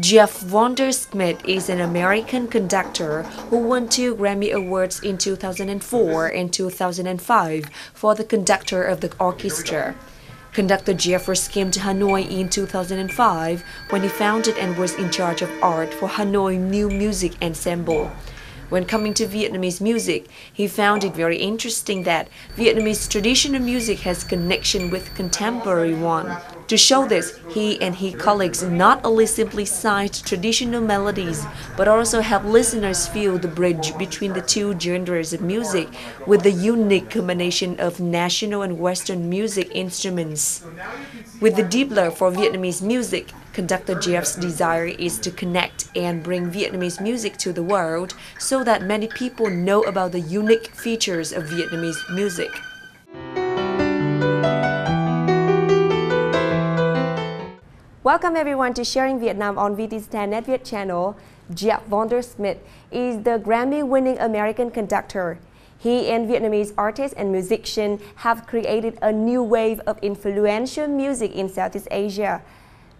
Jeff Wondersmith is an American conductor who won 2 Grammy Awards in 2004 and 2005 for the conductor of the orchestra. Conductor Jeff first came to Hanoi in 2005 when he founded and was in charge of art for Hanoi New Music Ensemble. When coming to Vietnamese music, he found it very interesting that Vietnamese traditional music has connection with contemporary one. To show this, he and his colleagues not only simply cite traditional melodies, but also help listeners feel the bridge between the two genres of music with the unique combination of national and Western music instruments. With the deep love for Vietnamese music, Conductor Jeff's desire is to connect and bring Vietnamese music to the world so that many people know about the unique features of Vietnamese music. Welcome everyone to Sharing Vietnam on VT's 10 NetViet channel. Jeff Wondersmith is the Grammy-winning American conductor. He and Vietnamese artists and musicians have created a new wave of influential music in Southeast Asia.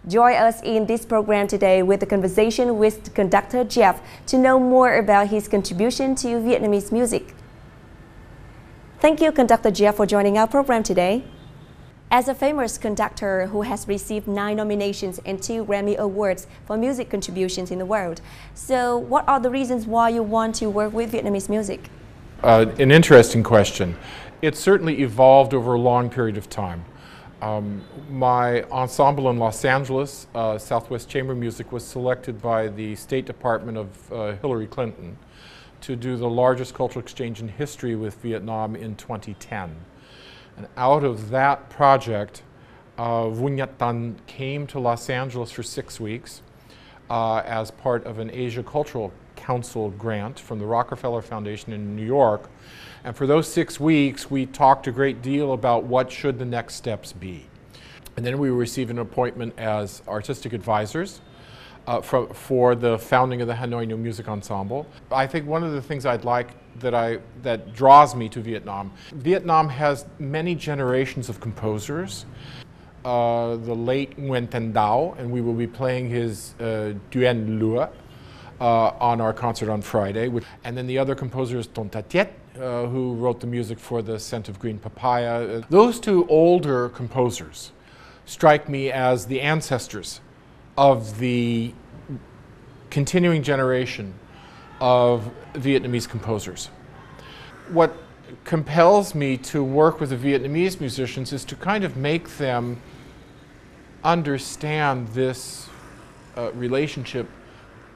Join us in this program today with a conversation with conductor Jeff to know more about his contribution to Vietnamese music. Thank you, Conductor Jeff, for joining our program today. As a famous conductor who has received 9 nominations and 2 Grammy Awards for music contributions in the world, so what are the reasons why you want to work with Vietnamese music? An interesting question. It certainly evolved over a long period of time. My ensemble in Los Angeles, Southwest Chamber Music, was selected by the State Department of Hillary Clinton to do the largest cultural exchange in history with Vietnam in 2010. And out of that project, Vu Nhật Tân came to Los Angeles for 6 weeks as part of an Asia Cultural Council grant from the Rockefeller Foundation in New York. And for those 6 weeks, we talked a great deal about what should the next steps be. And then we received an appointment as artistic advisors for the founding of the Hanoi New Music Ensemble. I think one of the things I'd like that draws me to Vietnam. Vietnam has many generations of composers. The late Nguyen Thanh Dao, and we will be playing his Duen Lua on our concert on Friday. And then the other composer is Ton Tat Tiet, who wrote the music for The Scent of Green Papaya. Those 2 older composers strike me as the ancestors of the continuing generation of Vietnamese composers. What compels me to work with the Vietnamese musicians is to kind of make them understand this relationship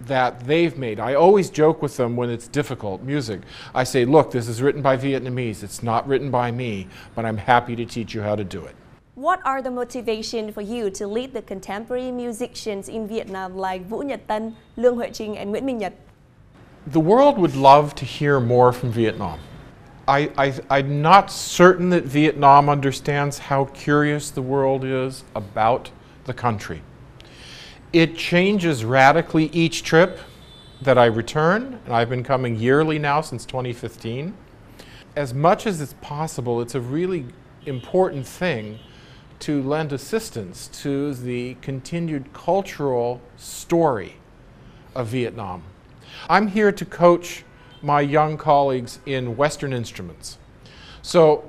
that they've made. I always joke with them when it's difficult music. I say, look, this is written by Vietnamese. It's not written by me, but I'm happy to teach you how to do it. What are the motivations for you to lead the contemporary musicians in Vietnam like Vũ Nhật Tân, Lương Huệ Trinh, and Nguyễn Minh Nhật? The world would love to hear more from Vietnam. I'm not certain that Vietnam understands how curious the world is about the country. It changes radically each trip that I return, and I've been coming yearly now since 2015. As much as it's possible, it's a really important thing to lend assistance to the continued cultural story of Vietnam. I'm here to coach my young colleagues in Western instruments. So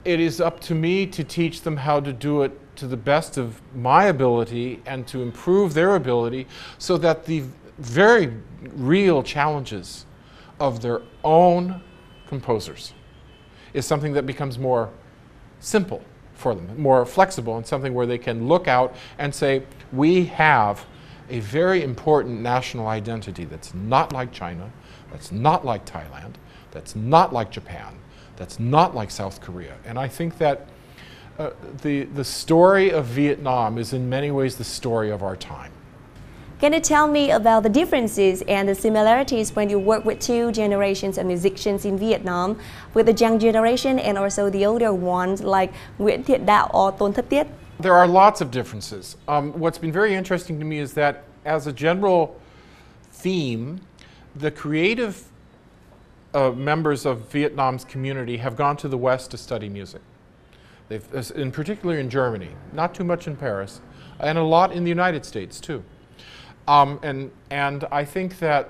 it is up to me to teach them how to do it to the best of my ability and to improve their ability so that the very real challenges of their own composers is something that becomes more simple for them, more flexible, and something where they can look out and say, we have a very important national identity that's not like China, that's not like Thailand, that's not like Japan, that's not like South Korea. And I think that the story of Vietnam is in many ways the story of our time. Can you tell me about the differences and the similarities when you work with 2 generations of musicians in Vietnam, with the young generation and also the older ones like Nguyễn Thiện Đạo or Tôn Thất Tiết? There are lots of differences. What's been very interesting to me is that as a general theme, the creative members of Vietnam's community have gone to the West to study music. In particular in Germany, not too much in Paris, and a lot in the United States too. And I think that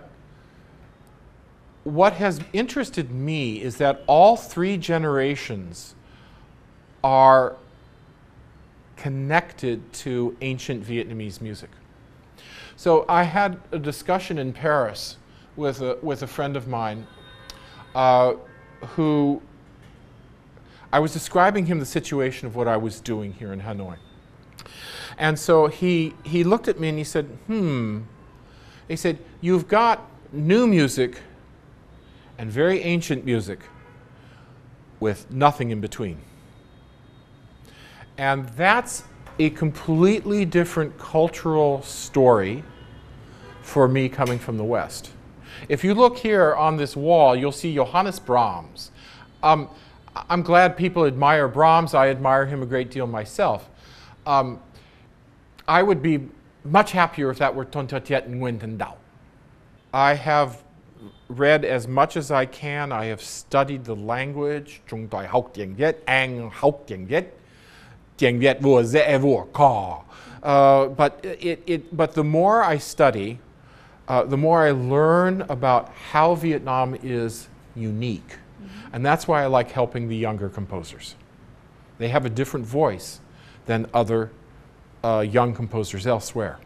what has interested me is that all three generations are connected to ancient Vietnamese music. So I had a discussion in Paris with a friend of mine who I was describing him the situation of what I was doing here in Hanoi. And so he looked at me and he said, he said, you've got new music and very ancient music with nothing in between. And that's a completely different cultural story for me coming from the West. If you look here on this wall, you'll see Johannes Brahms. I'm glad people admire Brahms. I admire him a great deal myself. I would be much happier if that were Ton Tot Tiet Nguyen Tân Dao. I have read as much as I can. I have studied the language. Chúng tôi học tiếng Việt, anh học tiếng Việt. Tiếng Việt vừa dễ vừa khó. But the more I study, the more I learn about how Vietnam is unique. And that's why I like helping the younger composers. They have a different voice than other young composers elsewhere.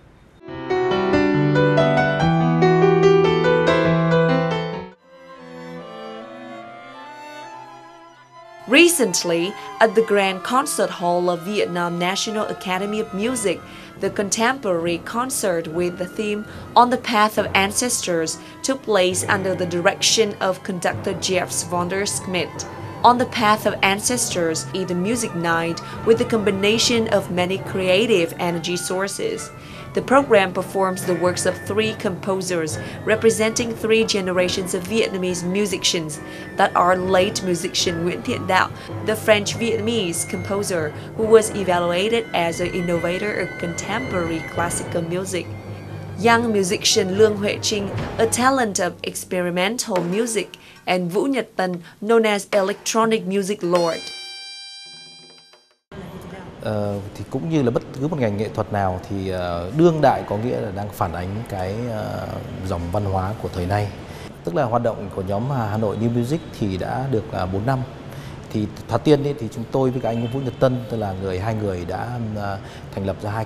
Recently, at the Grand Concert Hall of Vietnam National Academy of Music, the contemporary concert with the theme On the Path of Ancestors took place under the direction of conductor Jeff Schmidt. On the Path of Ancestors is a music night with a combination of many creative energy sources. The program performs the works of three composers representing three generations of Vietnamese musicians that are late musician Nguyễn Thiện Đạo, the French-Vietnamese composer who was evaluated as an innovator of contemporary classical music. Young musician Lương Huệ Trinh, a talent of experimental music, and Vũ Nhật Tân, known as Electronic Music Lord. Thì cũng như là bất cứ một ngành nghệ thuật nào thì đương đại có nghĩa là đang phản ánh cái dòng văn hóa của thời nay. Tức là hoạt động của nhóm Hà Nội New Music thì đã được 4 năm. Thì thoạt tiên thì chúng tôi với anh Vũ Nhật Tân, tức là hai người đã thành lập ra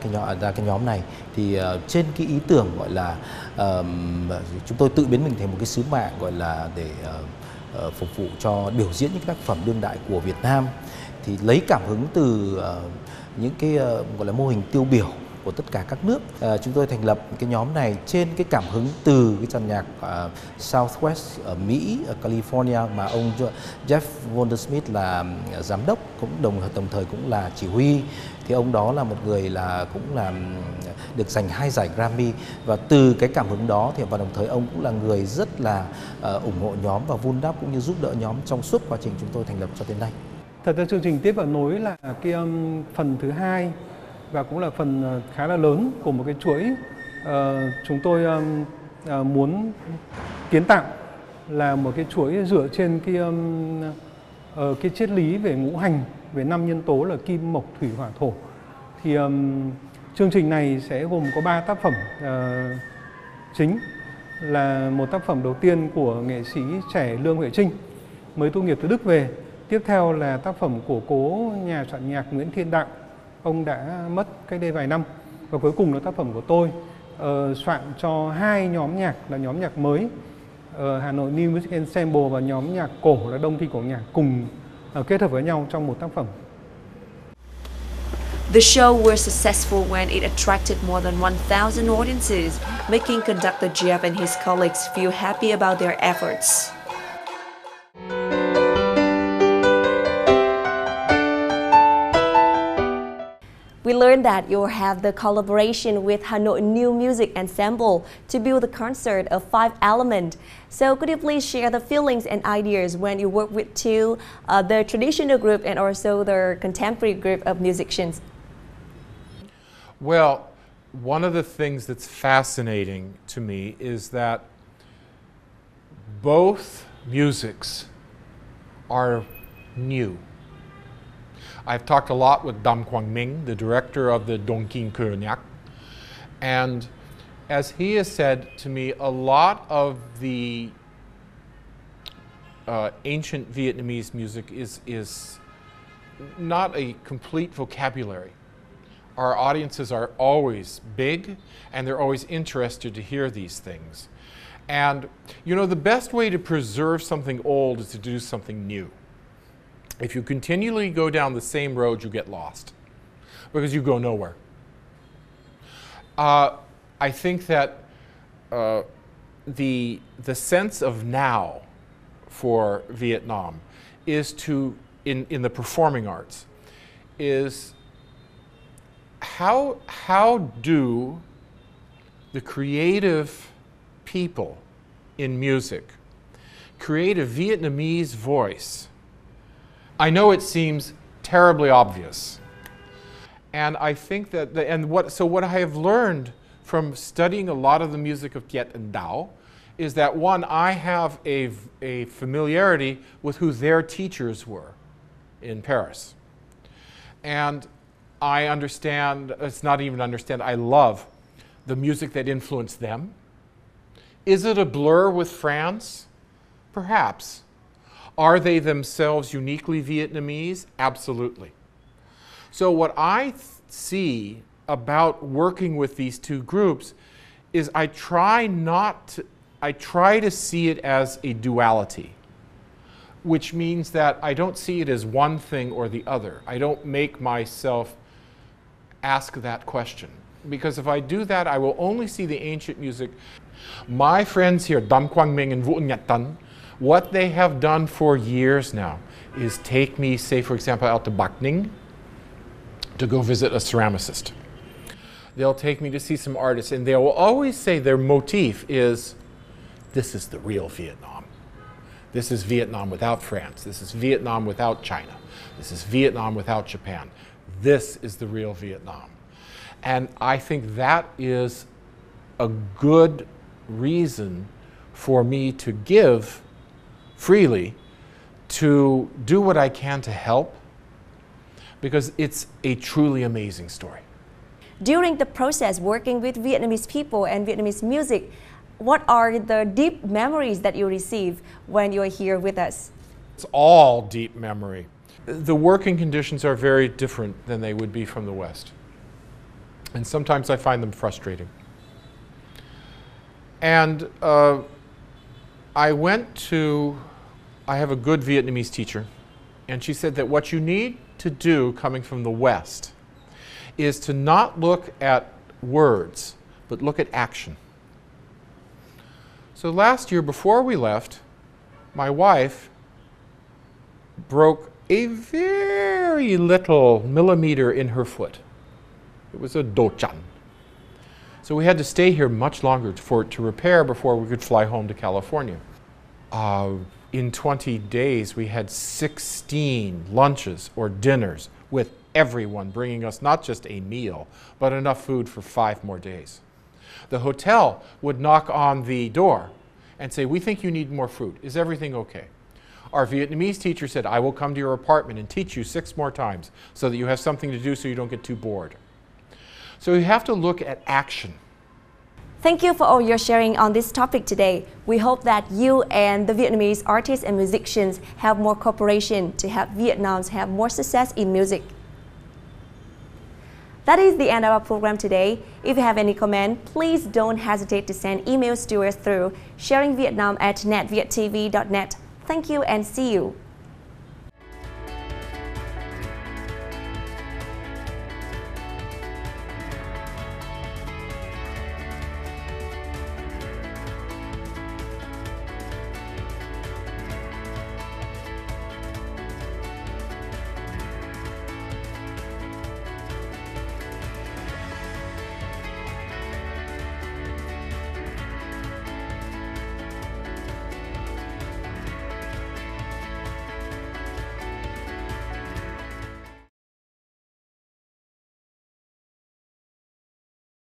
cái nhóm này. Thì trên cái ý tưởng gọi là chúng tôi tự biến mình thành một cái sứ mạng gọi là để phục vụ cho biểu diễn những tác phẩm đương đại của Việt Nam. Thì lấy cảm hứng từ những cái gọi là mô hình tiêu biểu của tất cả các nước. Chúng tôi thành lập cái nhóm này trên cái cảm hứng từ cái dàn nhạc Southwest ở Mỹ, ở California mà ông Jeff Smith là giám đốc, cũng đồng thời cũng là chỉ huy. Thì ông đó là một người là cũng là được giành 2 giải Grammy, và từ cái cảm hứng đó thì và đồng thời ông cũng là người rất là ủng hộ nhóm và vun đắp cũng như giúp đỡ nhóm trong suốt quá trình chúng tôi thành lập cho đến nay. Thật ra chương trình Tiếp và Nối là cái phần thứ hai và cũng là phần khá là lớn của một cái chuỗi. Chúng tôi muốn kiến tạo là một cái chuỗi dựa trên cái triết lý về ngũ hành, về 5 nhân tố là kim, mộc, thủy, hỏa, thổ. Thì chương trình này sẽ gồm có 3 tác phẩm chính. Là một tác phẩm đầu tiên của nghệ sĩ trẻ Lương Huệ Trinh, mới tốt nghiệp từ Đức về. Tiếp theo là tác phẩm của cố nhà soạn nhạc Nguyễn Thiện Đạo, ông đã mất cách đây vài năm. Và cuối cùng là tác phẩm của tôi, soạn cho 2 nhóm nhạc là nhóm nhạc mới, Hà Nội New Music Ensemble, và nhóm nhạc cổ là Đông Thi Cổ Nhạc, cùng kết hợp với nhau trong một tác phẩm. The show was successful when it attracted more than 1,000 audiences, making conductor Jeff and his colleagues feel happy about their efforts. We learned that you have the collaboration with Hanoi New Music Ensemble to build the concert of 5 elements. So could you please share the feelings and ideas when you work with the traditional group and also the contemporary group of musicians? Well, one of the things that's fascinating to me is that both musics are new. I've talked a lot with Dam Quang Minh, the director of the Dong Kinh Cơ Nhạc, and as he has said to me, a lot of the ancient Vietnamese music is not a complete vocabulary. Our audiences are always big, and they're always interested to hear these things. And you know, the best way to preserve something old is to do something new. If you continually go down the same road, you get lost, because you go nowhere. I think that the sense of now for Vietnam is to, in the performing arts, is how do the creative people in music create a Vietnamese voice? I know it seems terribly obvious, and I think that what I have learned from studying a lot of the music of Kiet and Dao is that, one, I have a familiarity with who their teachers were in Paris, and I understand, it's not even understand, I love the music that influenced them. Is it a blur with France? Perhaps. Are they themselves uniquely Vietnamese? Absolutely. So what I see about working with these two groups is I try to see it as a duality, which means that I don't see it as one thing or the other. I don't make myself ask that question, because if I do that, I will only see the ancient music. My friends here, Dam Quang Minh and Vũ Nhật Tân, what they have done for years now is take me, say for example, out to Bac Ninh to go visit a ceramicist. They'll take me to see some artists, and they will always say their motif is, this is the real Vietnam. This is Vietnam without France. This is Vietnam without China. This is Vietnam without Japan. This is the real Vietnam. And I think that is a good reason for me to give freely, to do what I can to help, because it's a truly amazing story. During the process working with Vietnamese people and Vietnamese music, what are the deep memories that you receive when you're here with us? It's all deep memory. The working conditions are very different than they would be from the West. And sometimes I find them frustrating. And I have a good Vietnamese teacher, and she said that what you need to do coming from the West is to not look at words, but look at action. So last year, before we left, my wife broke a very little millimeter in her foot. It was a dochan. So we had to stay here much longer for it to repair before we could fly home to California. In 20 days, we had 16 lunches or dinners with everyone bringing us not just a meal, but enough food for 5 more days. The hotel would knock on the door and say, we think you need more food. Is everything okay? Our Vietnamese teacher said, I will come to your apartment and teach you 6 more times so that you have something to do so you don't get too bored. So you have to look at action. Thank you for all your sharing on this topic today. We hope that you and the Vietnamese artists and musicians have more cooperation to help Vietnam have more success in music. That is the end of our program today. If you have any comment, please don't hesitate to send emails to us through sharingvietnam@netvietTV.net. Thank you and see you.